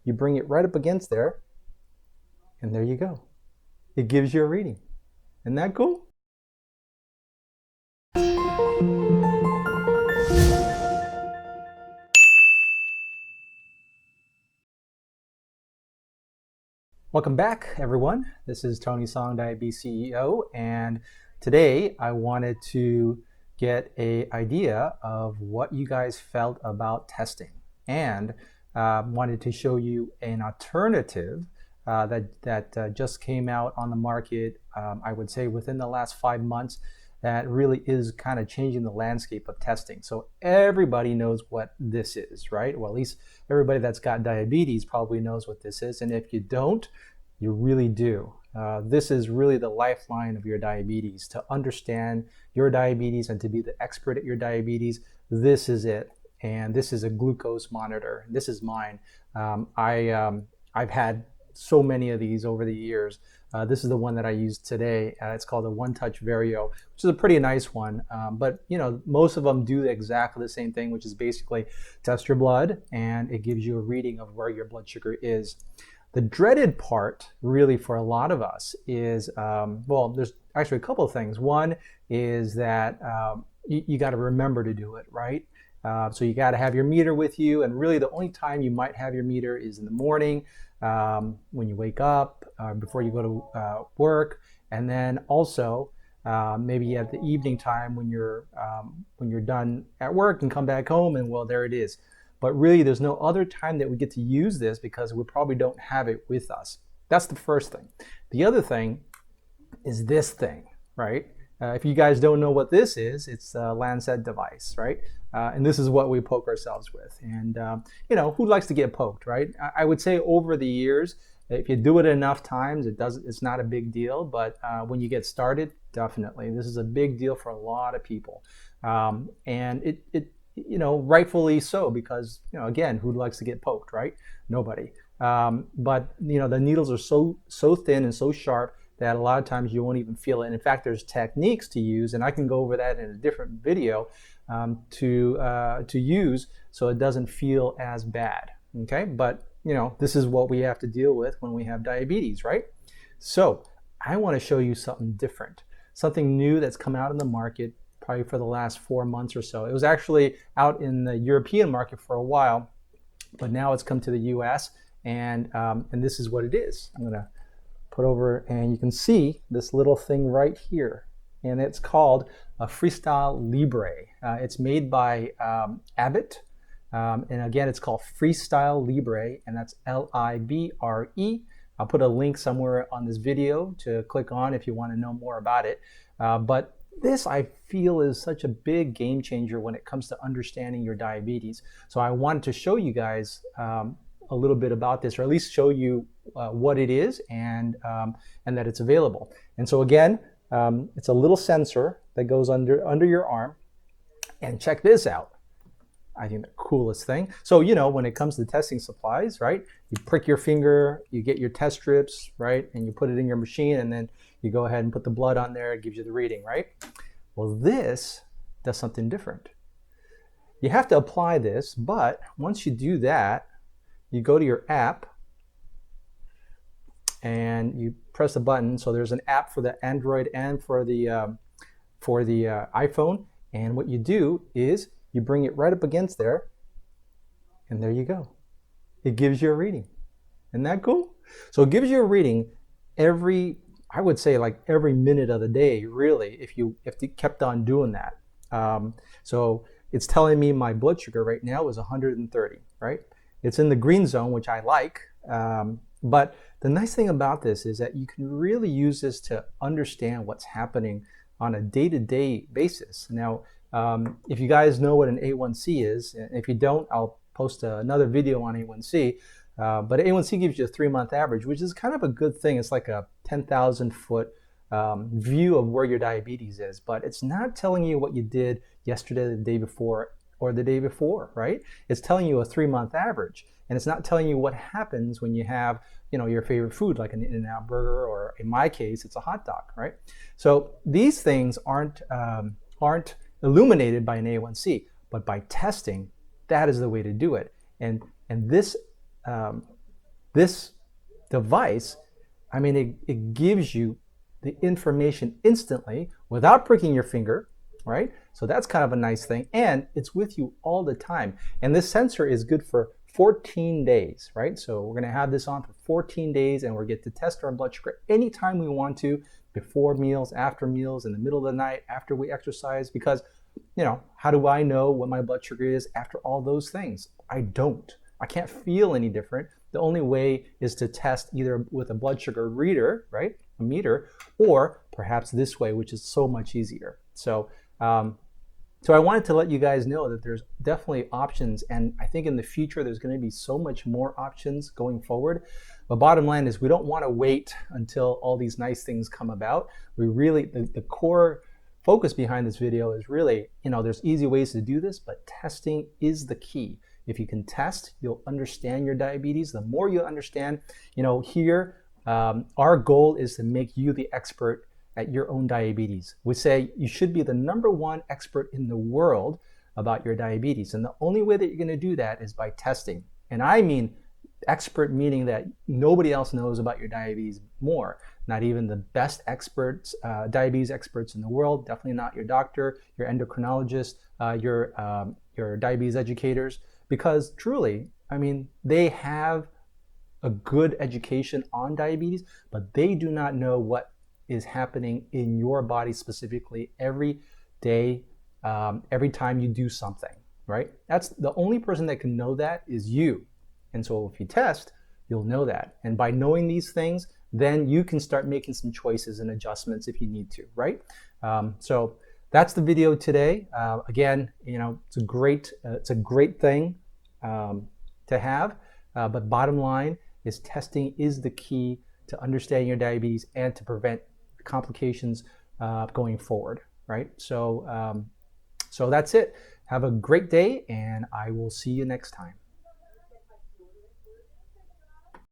you bring it right up against there, and there you go. It gives you a reading. Isn't that cool? Welcome back, everyone. This is Tony Song, Diabetes CEO, and today I wanted to get an idea of what you guys felt about testing, and wanted to show you an alternative that just came out on the market. I would say within the last 5 months, that really is kind of changing the landscape of testing. So everybody knows what this is, right? Well, at least everybody that's got diabetes probably knows what this is. And if you don't, you really do. This is really the lifeline of your diabetes. To understand your diabetes and to be the expert at your diabetes, this is it. And this is a glucose monitor. This is mine. I've had so many of these over the years. This is the one that I use today. It's called the OneTouch Vario, which is a pretty nice one. But you know, most of them do exactly the same thing, which is basically test your blood, and it gives you a reading of where your blood sugar is. The dreaded part, really, for a lot of us is, well, there's actually a couple of things. One is that you got to remember to do it, right? So you got to have your meter with you, and really the only time you might have your meter is in the morning, when you wake up, before you go to work, and then also maybe at the evening time when you're done at work and come back home, and well, there it is. But really, there's no other time that we get to use this because we probably don't have it with us. That's the first thing. The other thing is this thing, right? If you guys don't know what this is, it's a Lancet device, right? And this is what we poke ourselves with. And you know, who likes to get poked, right? I would say over the years, if you do it enough times, it's not a big deal. But when you get started, definitely, this is a big deal for a lot of people. And it you know, rightfully so, because, you know, again, who likes to get poked, right? Nobody. But you know, the needles are so thin and so sharp that a lot of times you won't even feel it. And in fact, there's techniques to use, and I can go over that in a different video, to use so it doesn't feel as bad. Okay, but you know, this is what we have to deal with when we have diabetes, right? So I want to show you something different, something new that's come out in the market probably for the last 4 months or so. It was actually out in the European market for a while, but now it's come to the US, and this is what it is. I'm gonna put over, and you can see this little thing right here, and it's called a Freestyle Libre. It's made by Abbott, and again, it's called Freestyle Libre, and that's Libre. I'll put a link somewhere on this video to click on if you want to know more about it. But this, I feel, is such a big game changer when it comes to understanding your diabetes. So I wanted to show you guys a little bit about this, or at least show you what it is, and that it's available. And so again, it's a little sensor that goes under your arm. And check this out. I think the coolest thing. So, you know, when it comes to testing supplies, right? You prick your finger, you get your test strips, right? And you put it in your machine, and then you go ahead and put the blood on there. It gives you the reading, right? Well, this does something different. You have to apply this, but once you do that, you go to your app and you press the button. So there's an app for the Android and for the iPhone. And what you do is you bring it right up against there, and there you go. It gives you a reading. Isn't that cool? So it gives you a reading I would say like every minute of the day, really, if you kept on doing that. So it's telling me my blood sugar right now is 130, right? It's in the green zone, which I like. But the nice thing about this is that you can really use this to understand what's happening on a day-to-day basis. Now, if you guys know what an A1C is, and if you don't, I'll post another video on A1C. But A1C gives you a 3-month average, which is kind of a good thing. It's like a 10,000 foot view of where your diabetes is, but it's not telling you what you did yesterday, the day before, or the day before, right? It's telling you a 3-month average, and it's not telling you what happens when you have, you know, your favorite food, like an In-N-Out burger, or in my case, it's a hot dog, right? So these things aren't illuminated by an A1C, but by testing, that is the way to do it. And this This device, I mean, it gives you the information instantly without pricking your finger, right? So that's kind of a nice thing. And it's with you all the time. And this sensor is good for 14 days, right? So we're going to have this on for 14 days, and we'll get to test our blood sugar anytime we want to, before meals, after meals, in the middle of the night, after we exercise. Because, you know, how do I know what my blood sugar is after all those things? I don't. I can't feel any different. The only way is to test either with a blood sugar reader, right, a meter, or perhaps this way, which is so much easier. So I wanted to let you guys know that there's definitely options, and I think in the future there's going to be so much more options going forward. But bottom line is, we don't want to wait until all these nice things come about. We really, the core focus behind this video is really, you know, there's easy ways to do this, but testing is the key. If you can test, you'll understand your diabetes. The more you understand, you know, here, our goal is to make you the expert at your own diabetes. We say you should be the #1 expert in the world about your diabetes. And the only way that you're going to do that is by testing. And I mean expert, meaning that nobody else knows about your diabetes more. Not even the best experts, diabetes experts in the world. Definitely not your doctor, your endocrinologist, your diabetes educators. Because truly, I mean, they have a good education on diabetes, but they do not know what is happening in your body specifically every day, every time you do something, right? That's the only person that can know that is you. And so if you test, you'll know that. And by knowing these things, then you can start making some choices and adjustments if you need to, right? So that's the video today. Again, you know, it's a great thing to have. But bottom line is, testing is the key to understanding your diabetes and to prevent complications going forward, right? So that's it. Have a great day, and I will see you next time.